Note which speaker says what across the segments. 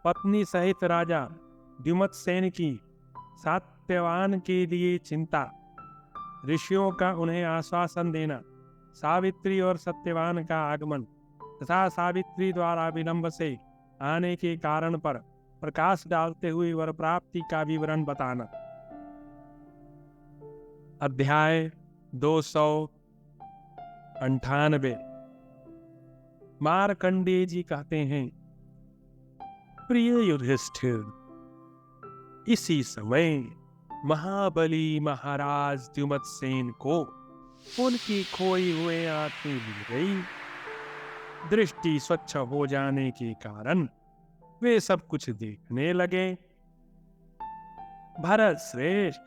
Speaker 1: पत्नी सहित राजा द्युमत्सेन की सत्यवान के लिए चिंता, ऋषियों का उन्हें आश्वासन देना, सावित्री और सत्यवान का आगमन तथा सावित्री द्वारा विलंब से आने के कारण पर प्रकाश डालते हुए वर प्राप्ति का विवरण बताना। अध्याय 298। मार्कंडेय जी कहते हैं, प्रिय युधिष्ठिर, इसी समय महाबली महाराज द्युमत्सेन को उनकी खोई हुए आंखें मिल गई। दृष्टि स्वच्छ हो जाने के कारण वे सब कुछ देखने लगे। भरत श्रेष्ठ,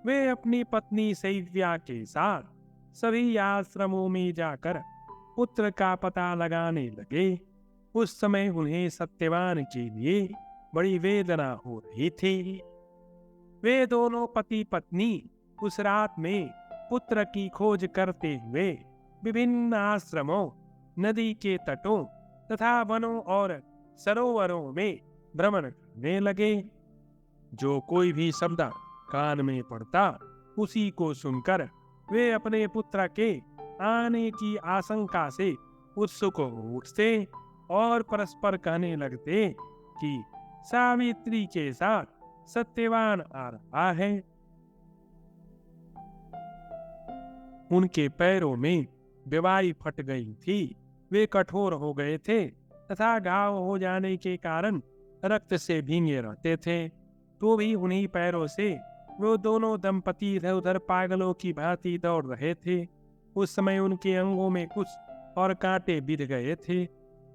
Speaker 1: वे अपनी पत्नी शैव्या के साथ सभी आश्रमों में जाकर पुत्र का पता लगाने लगे। उस समय उन्हें सत्यवान के लिए बड़ी वेदना हो रही थी। वे दोनों पति पत्नी उस रात में पुत्र की खोज करते हुए विभिन्न आश्रमों, नदी के तटों तथा वनों और सरोवरों में भ्रमण करने लगे। जो कोई भी शब्द कान में पड़ता, उसी को सुनकर वे अपने पुत्र के आने की आशंका से उत्सुक हो उठते और परस्पर कहने लगते कि सावित्री के साथ सत्यवान आ रहा है। उनके पैरों में बीमारी फट गई थी, वे कठोर हो गए थे तथा घाव हो जाने के कारण रक्त से भींगे रहते थे। तो भी उन्हीं पैरों से वो दोनों दंपति इधर उधर पागलों की भांति दौड़ रहे थे। उस समय उनके अंगों में कुछ और कांटे बिध गए थे।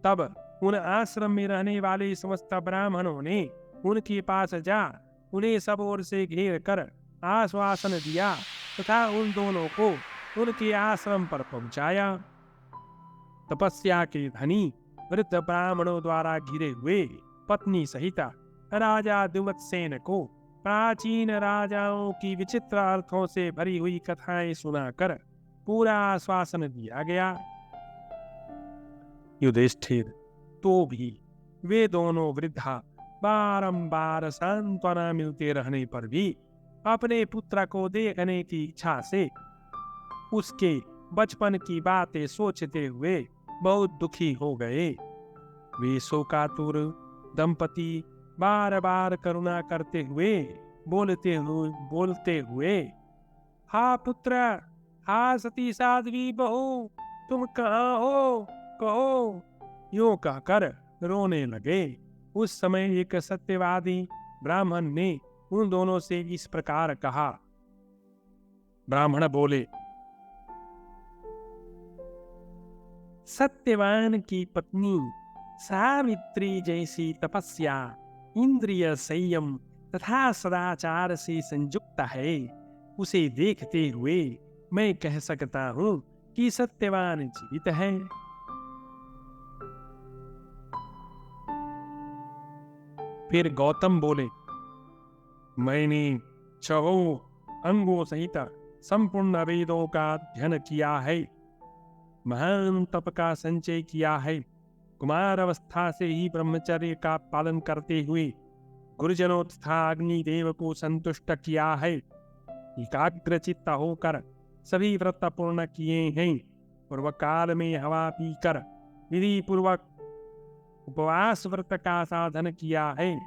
Speaker 1: तब उन आश्रम में रहने वाले समस्त ब्राह्मणों ने उनके पास जा उन्हें सब ओर से घेर कर आश्वासन दिया तथा उन दोनों को उनके आश्रम पर पहुंचाया। तपस्या के धनी वृद्ध ब्राह्मणों द्वारा घिरे हुए पत्नी सहित राजा द्युमत्सेन को प्राचीन राजाओं की विचित्र अर्थों से भरी हुई कथाएं सुनाकर पूरा आश्वासन दिया गया। युधिष्ठिर, तो भी वे दोनों वृद्धा बारंबार सांत्वना मिलते रहने पर भी अपने पुत्र को देखने की इच्छा से उसके बचपन की बातें सोचते हुए बहुत दुखी हो गए। वे शोकातुर दंपति बार बार करुणा करते हुए बोलते हुए हा पुत्र, हा सती साध्वी बहू, तुम कहाँ हो, कहो, यूं कहकर रोने लगे। उस समय एक सत्यवादी ब्राह्मण ने उन दोनों से इस प्रकार कहा। ब्राह्मण बोले, सत्यवान की पत्नी सावित्री जैसी तपस्या, इंद्रिय संयम तथा सदाचार से संयुक्त है। उसे देखते हुए मैं कह सकता हूँ कि सत्यवान जीवित है। फिर गौतम बोले, मैंने छहों अंगों सहित संपूर्ण वेदों का अध्ययन किया है, महान तप का संचय किया है, कुमार अवस्था से ही ब्रह्मचर्य का पालन करते हुए गुरुजनों तथा अग्निदेव को संतुष्ट किया है, एकाग्रचित्त होकर सभी व्रत पूर्ण किए हैं, पूर्व काल में हवा पीकर विधि पूर्वक उपवास व्रत का साधन किया है।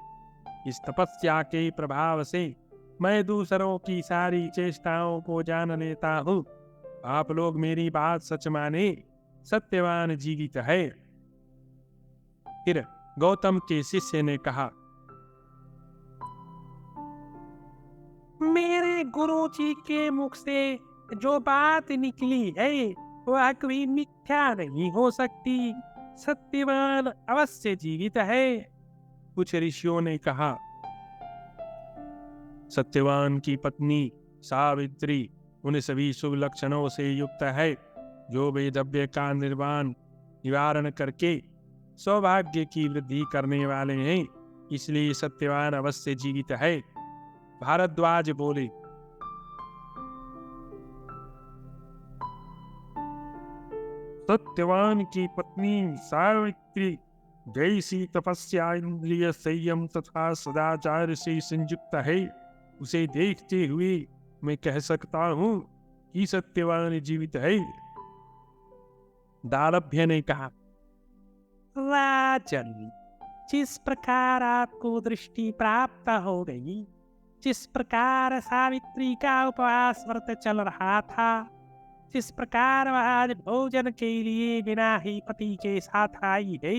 Speaker 1: इस तपस्या के प्रभाव से मैं दूसरों की सारी चेष्टाओं को जान लेता हूँ। आप लोग मेरी बात सच माने, सत्यवान जीवित है। फिर गौतम के शिष्य ने कहा, मेरे गुरु जी के मुख से जो बात निकली है वह कभी मिथ्या नहीं हो सकती। सत्यवान अवश्य जीवित है। कुछ ऋषियों ने कहा, सत्यवान की पत्नी सावित्री उन सभी शुभ लक्षणों से युक्त है जो वेदव्य का निवारण करके सौभाग्य की वृद्धि करने वाले हैं, इसलिए सत्यवान अवश्य जीवित है। भारद्वाज बोले, सत्यवान की पत्नी सावित्री जैसी तपस्या इंद्रिय संयम तथा सदाचार से संयुक्त है, उसे देखते हुए मैं कह सकता हूँ कि सत्यवान जीवित है। दालभ्य ने कहा, राजन, जिस प्रकार आपको दृष्टि प्राप्त हो गई, जिस प्रकार सावित्री का उपवास व्रत चल रहा था, जिस प्रकार वह आज भोजन के लिए बिना ही पति के साथ आई है,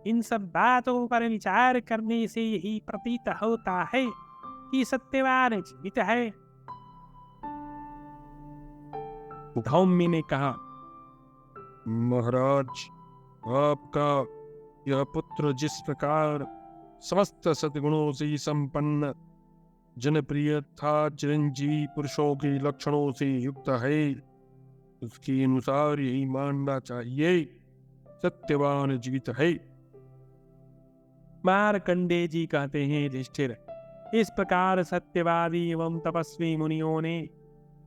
Speaker 1: इन सब बातों पर विचार करने से यही प्रतीत होता है कि सत्यवान जीवित है। धौम्य ने कहा, महाराज, आपका यह पुत्र जिस प्रकार समस्त सद्गुणों से संपन्न, जनप्रिय तथा चिरंजीवी पुरुषों के लक्षणों से युक्त है, उसके अनुसार यही मानना चाहिए, सत्यवान जीवित है। मार्कंडेय जी कहते हैं, युधिष्ठिर, इस प्रकार सत्यवादी एवं तपस्वी मुनियों ने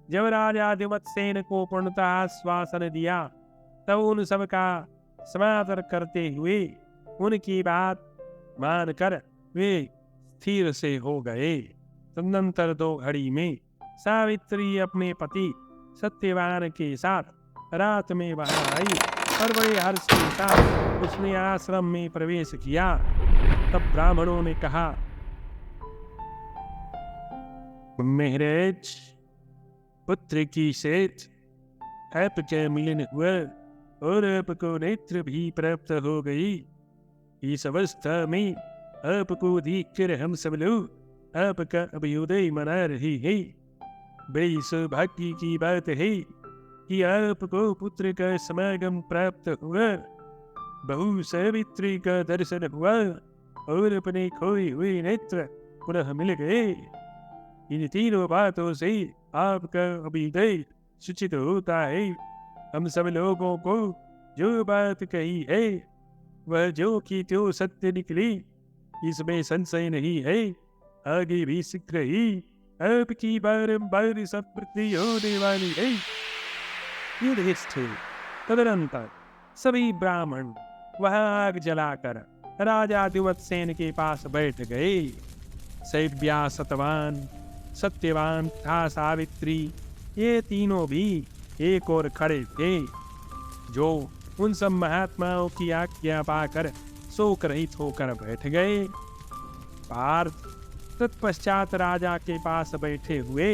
Speaker 1: जब राजा दिवत्सेन को पूर्णतः आश्वासन दिया, तब उन सब का समादर करते हुए उनकी बात मानकर वे स्थिर से हो गए। तदनंतर 2 घड़ी में सावित्री अपने पति सत्यवान के साथ रात में वहां आई और बड़े हर्ष के साथ उसने आश्रम में प्रवेश किया। तब ब्राह्मणों ने कहा, महाराज, पुत्र की सेठ आपका मिलन हुआ और आपको नेत्र भी प्राप्त हो गई। इस अवस्था में आपको देखकर हम सब लोग आपका अभ्युदय मना रहे हैं। बड़ी सौभाग्य की बात है कि आपको पुत्र का समागम प्राप्त हुआ, बहू सावित्री का दर्शन हुआ और अपने खोए हुए नेत्र पुनः मिल गए। इन तीनों बातों से आपका अभ्युदय सूचित होता है। हम सब लोगों को जो बात कही है वह जो की त्यों सत्य निकली, इसमें संशय नहीं है। आगे भी शीघ्र ही आपकी बारंबार समृद्धि होने वाली है। युधिष्ठिर, तदनंतर सभी ब्राह्मण वहां आग जलाकर राजा दिवत्सेन के पास बैठ गए। सैव्या, सतवान, सत्यवान तथा सावित्री, ये तीनों भी एक और खड़े थे, जो उन सब महात्माओं की आज्ञा पाकर शोक रहित होकर बैठ गए। पार्थ तत्पश्चात राजा के पास बैठे हुए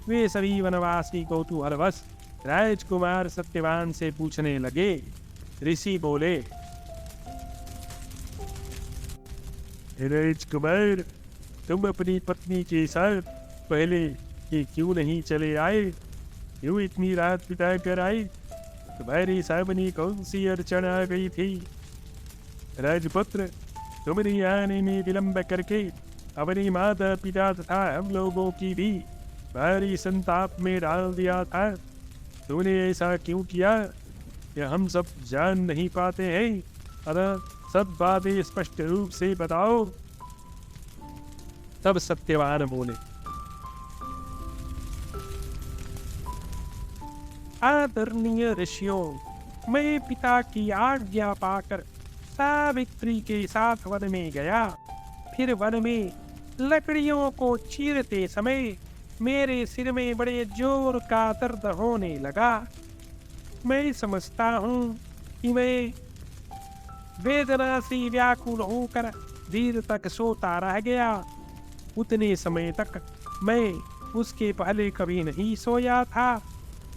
Speaker 1: वे सभी वनवासी कौतूहलवश राजकुमार सत्यवान से पूछने लगे। ऋषि बोले, राजकुमार, तुम अपनी पत्नी के साथ पहले ये क्यों नहीं चले आए? क्यों इतनी रात बिता कर आए? तुम्हारी सामने कौन सी अड़चन आ गई थी? राजपुत्र, तुमने आने में विलंब करके अपनी माता पिता तथा हम लोगों की भी भारी संताप में डाल दिया था। तुमने ऐसा क्यों किया, यह हम सब जान नहीं पाते हैं। अतः सब बातें स्पष्ट रूप से बताओ। तब सत्यवान बोले, आदरणीय ऋषियों, मैं पिता की आज्ञा पाकर सावित्री के साथ वन में गया। फिर वन में लकड़ियों को चीरते समय मेरे सिर में बड़े जोर का दर्द होने लगा। मैं समझता हूँ कि मैं वेदना से व्याकुल होकर देर तक सोता रह गया। उतने समय तक मैं उसके पहले कभी नहीं सोया था।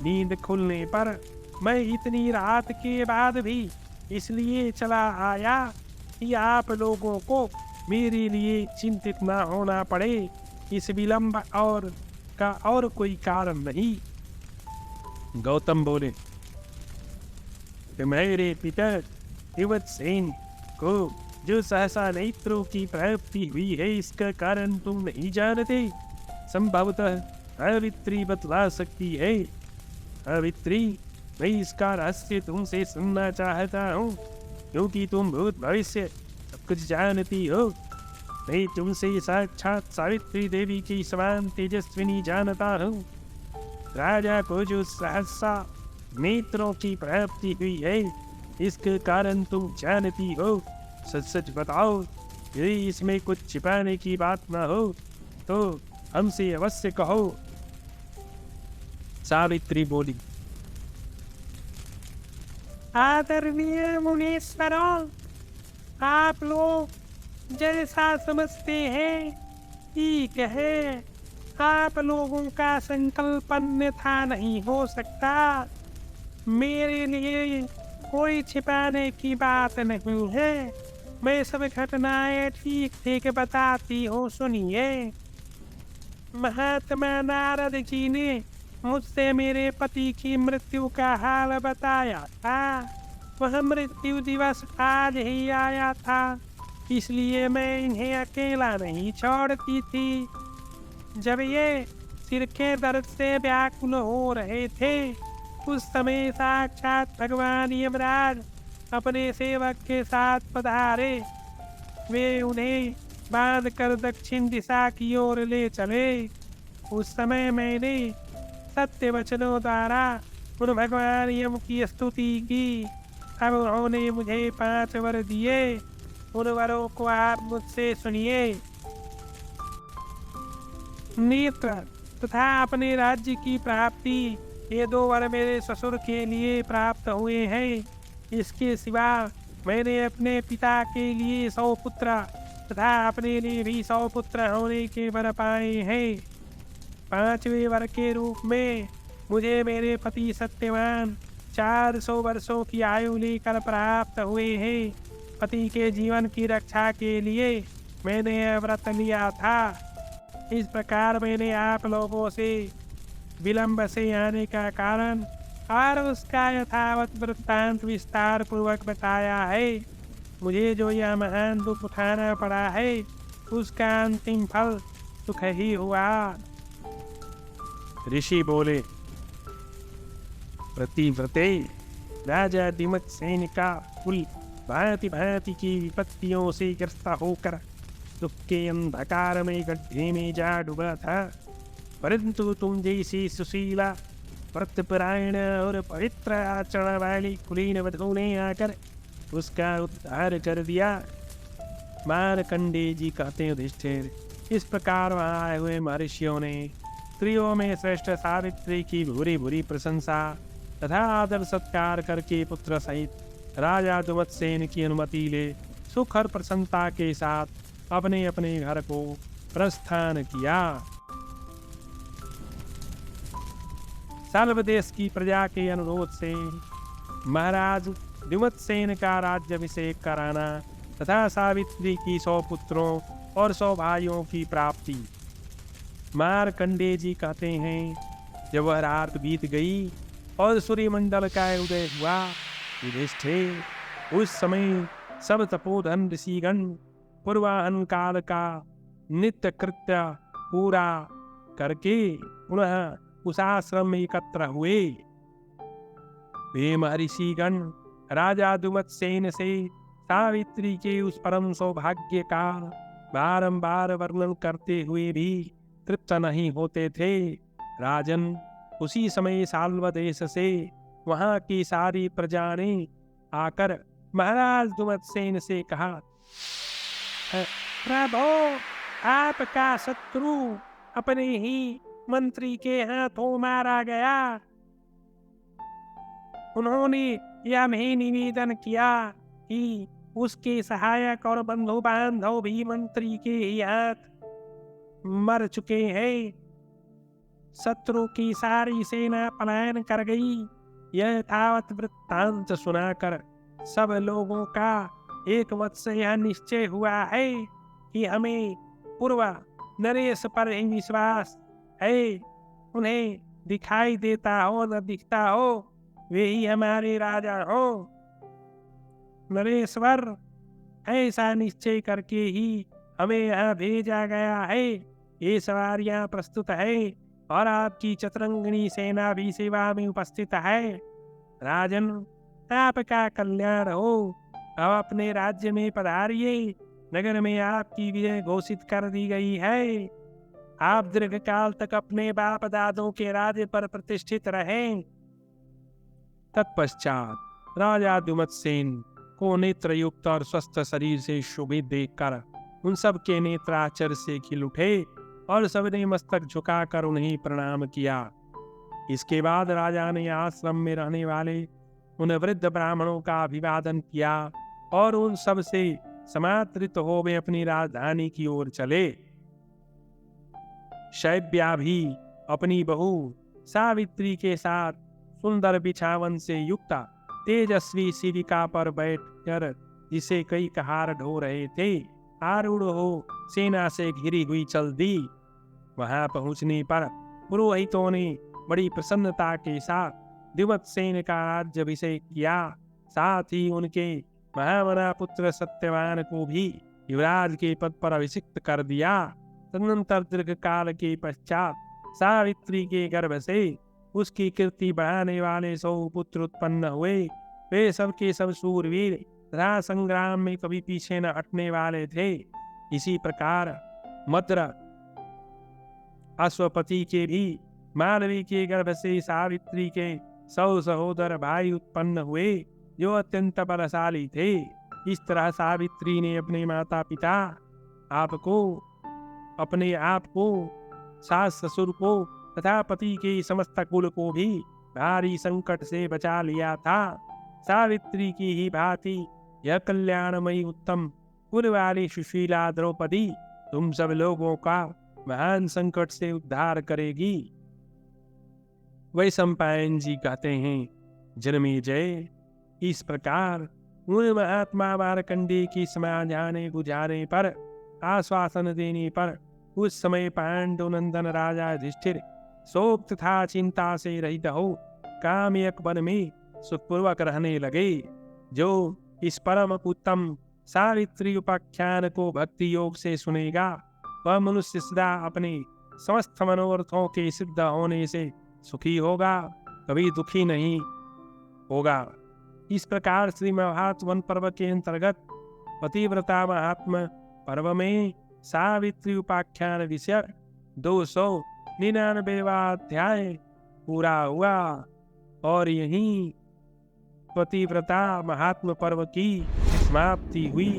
Speaker 1: नींद खुलने पर मैं इतनी रात के बाद भी इसलिए चला आया कि आप लोगों को मेरे लिए चिंतित न होना पड़े। इस विलंब और कोई कारण नहीं। गौतम बोले, मेरे पिता दिवत्सेन को जो सहसा नेत्रों की प्राप्ति हुई है, इसका कारण तुम नहीं जानते। संभवतः सावित्री बतला सकती है। सावित्री, मैं इसका रहस्य तुमसे सुनना चाहता हूँ, क्योंकि तुम भूत भविष्य सब कुछ जानती हो। मैं तुमसे साक्षात सावित्री देवी की समान तेजस्विनी जानता हूँ। राजा को जो सहसा नेत्रों की प्राप्ति हुई है, इसके कारण तुम जानती हो। सच सच बताओ, यदि इसमें कुछ छिपाने की बात ना हो तो हमसे अवश्य कहो। सावित्री बोली।
Speaker 2: आदरणीय मुनीश्वरों, आप लोग जैसा समझते हैं ठीक है। आप लोगों का संकल्प अन्यथा नहीं हो सकता। मेरे लिए कोई छिपाने की बात नहीं है। मैं सब घटनाएं ठीक ठीक बताती हूँ, सुनिए। महात्मा नारद जी ने मुझसे मेरे पति की मृत्यु का हाल बताया था। वह मृत्यु दिवस आज ही आया था, इसलिए मैं इन्हें अकेला नहीं छोड़ती थी। जब ये सिर के दर्द से व्याकुल हो रहे थे, उस समय साक्षात भगवान यमराज अपने सेवक के साथ पधारे। वे उन्हें बांध कर दक्षिण दिशा की ओर ले चले। उस समय मैंने सत्य वचनों द्वारा उन भगवान यम की स्तुति की। अब उन्होंने मुझे 5 वर दिए। उन वरों को आप मुझसे सुनिए। नेत्र तथा अपने राज्य की प्राप्ति, ये 2 वर मेरे ससुर के लिए प्राप्त हुए हैं। इसके सिवा मैंने अपने पिता के लिए 100 पुत्र तथा अपने लिए भी 100 पुत्र होने के वर पाए हैं। 5वें वर के रूप में मुझे मेरे पति सत्यवान 400 वर्षों की आयु लेकर प्राप्त हुए हैं। पति के जीवन की रक्षा के लिए मैंने यह व्रत लिया था। इस प्रकार मैंने आप लोगों से विलंब से आने का कारण और उसका यथावत वृत्तांत विस्तार पूर्वक बताया है। मुझे जो यह महान दुख उठाना पड़ा है, उसका अंतिम फल सुख ही हुआ।
Speaker 1: ऋषि बोले। प्रतिव्रते राजा दिमत्सेन का कुल भांति भांति की विपत्तियों से ग्रस्त होकर दुख के अंधकार में गड्ढे में जा डूबा था, परंतु तुम जैसी सुशीला व्रतपरायण और पवित्र आचरण वाली कुलीन वधू ने आकर उसका उद्धार कर दिया। मारकंडे जी कहते हैं, युधिष्ठिर, इस प्रकार वहाँ आए हुए महर्षियों ने स्त्रियों में श्रेष्ठ सावित्री की भूरी भूरी प्रशंसा तथा आदर सत्कार करके पुत्र सहित राजा दुमत्सेन की अनुमति ले सुख और प्रसन्नता के साथ अपने अपने घर को प्रस्थान किया। साल्व की प्रजा के अनुरोध से महाराज द्युमत्सेन का राज्याभिषेक कराना तथा सावित्री की 100 पुत्रों और 100 भाइयों की प्राप्ति। मारकंडे जी कहते हैं, जब वह रात बीत गई और सूर्यमंडल का उदय हुआ, युधिष्ठिर, उस समय सब तपोधन ऋषिगण पूर्वाहन काल का नित्य कृत्य पूरा करके पुनः उस आश्रम में एकत्र हुए। वे महर्षिगण राजा दुमत्सेन से सावित्री के उस परम सौभाग्य का बारंबार वर्णन करते हुए भी तृप्त नहीं होते थे। राजन, उसी समय साल्व देश से वहां की सारी प्रजा ने आकर महाराज दुमत्सेन से कहा, प्रभो, आपका शत्रु अपने ही मंत्री के हाथों मारा गया। उन्होंने यह भी निवेदन किया कि उसके सहायक और बंधु बांधव भी मंत्री के ही हाथ मर चुके हैं। शत्रु की सारी सेना पलायन कर गई। यह यथावत वृत्तांत सुनाकर सब लोगों का एक मत से यह निश्चय हुआ है कि हमें पूर्व नरेश पर ही विश्वास है। उन्हें दिखाई देता हो न दिखता हो, वे ही हमारे राजा हो। नरेश्वर, ऐसा निश्चय करके ही हमें यहाँ भेजा गया है। ये सवारियां प्रस्तुत है और आपकी चतुरंगिणी सेना भी सेवा में उपस्थित है। राजन, आपका कल्याण हो। अब अपने राज्य में पधारिए। नगर में आपकी विजय घोषित कर दी गई है। आप दीर्घकाल तक अपने बाप दादों के राज्य पर प्रतिष्ठित रहें। तत्पश्चात राजा दुमत्सेन को नेत्रयुक्त और स्वस्थ शरीर से शोभित देखकर उन सब के नेत्र आश्चर्य से खिल उठे और सबने मस्तक झुकाकर उन्हें प्रणाम किया। इसके बाद राजा ने आश्रम में रहने वाले उन वृद्ध ब्राह्मणों का अभिवादन किया और उन सब से समादृत हो वे अपनी राजधानी की ओर चले। शैब्या भी अपनी बहू सावित्री के साथ सुंदर बिछावन से युक्त तेजस्वी शिविका पर बैठकर, जिसे कई कहार ढो रहे थे, आरूढ़ हो सेना से घिरी हुई चल दी। वहां पहुंचने पर पुरोहितों ने बड़ी प्रसन्नता के साथ दिवत्सेन का राज्याभिषेक किया। साथ ही उनके महामना पुत्र सत्यवान को भी युवराज के पद पर अभिषिक्त कर दिया। तदनंतर दीर्घ काल के पश्चात सावित्री के गर्भ से उसकी कीर्ति बढ़ाने वाले 100 पुत्र उत्पन्न हुए। वे सबके सब शूरवीर तथा संग्राम में कभी पीछे न हटने वाले थे। इसी प्रकार मद्र अश्वपति के भी मालवी के गर्भ से सावित्री के 100 सहोदर भाई उत्पन्न हुए, जो अत्यंत बलशाली थे। इस तरह सावित्री ने अपने माता पिता आपको, अपने आप को, सास ससुर को तथा पति के समस्त कुल को भी भारी संकट से बचा लिया था। सावित्री की ही भांति यह कल्याणमयी उत्तम कुल वाली सुशीला द्रौपदी तुम सब लोगों का महान संकट से उद्धार करेगी। वैशंपायन जी कहते हैं, जन्मेजय, इस प्रकार उन महात्मा मार्कंडेय की समझाने बुझाने पर, आश्वासन देने पर उस समय पांडुनंदन राजा युधिष्ठिर शोक तथा चिंता से रहित हो काम्यक वन में सुखपूर्वक रहने लगे। जो इस परम उत्तम सावित्री उपाख्यान को भक्ति योग से सुनेगा, वह मनुष्य सदा अपने समस्त मनोरथों के सिद्ध होने से सुखी होगा, कभी दुखी नहीं होगा। इस प्रकार श्री महात्मन पर्व के अंतर्गत पतिव्रता महात्म पर्व में सावित्री उपाख्यान विषय 299वां अध्याय पूरा हुआ और यहीं पतिव्रता महात्म पर्व की समाप्ति हुई।